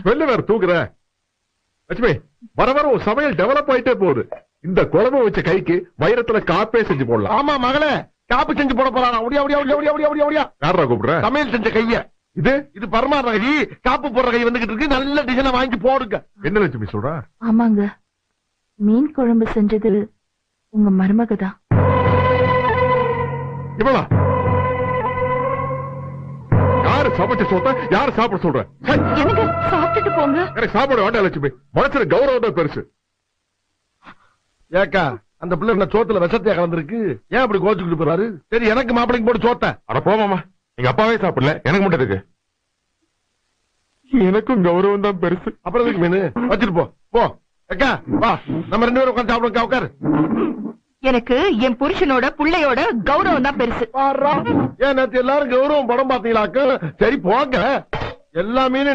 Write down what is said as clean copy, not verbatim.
Smell வேற தூக்குற. லட்சுமி, வர வர ஒரு சமையல் டெவலப் ஆயிட்டே போகுது. இந்த குழம்பு வச்ச கைக்கு வைரத்துல காப்பே செஞ்சு போடலாம். ஆமா மகளே, காப்பு செஞ்சு போட போறான். ஒடியா ஒடியா ஒடியா ஒடியா ஒடியா ஒடியா. யாரா கூப்பிடுற? சமையல் செஞ்ச கைய. இது பரமாற கை, காப்பு போடுற கை வந்துகிட்டு இருக்கு. நல்ல டிசைனை வாங்கி போடுங்க. என்ன லட்சுமி சொல்ற? ஆமாங்க, மீன் குழம்பு செஞ்சது உங்க மருமகதான். இவளா? யாரு சமைச்ச சொத்த யாரு சாப்பிட சொல்ற? எனக்கு சாப்பிட்டுட்டு போங்க. எனக்கு சாப்பாடு வேண்டாம் லட்சுமி. மனசுல கௌரவம் தான் பெருசு. ஏக்கா, அந்த பிள்ளை என்ன சோத்துல விஷத்தையா கலந்துருக்கு? ஏன் அப்படி கோச்சுக்கிட்டு போறாரு? சரி, எனக்கு மாப்பிளைக்கு போட்டு சோத்த. அட போமாமா, எங்க அப்பாவே சாப்பிடல, எனக்கு மட்டும் இருக்கு. எனக்கும் கௌரவம் தான் பெருசு. அப்புறம் எதுக்கு மீன் வச்சிட்டு போ. போ அக்கா, வா நம்ம 2 பேரும் உட்காந்து சாப்பிடுங்க. உட்காரு. எனக்கு என் புருஷனோட புள்ளையோட கௌரவம் தான் பெருசு. ஏன் நேத்து எல்லாரும் கௌரவம் படம் பாத்தீங்களாக்க? சரி போங்க, எல்லா மீனும்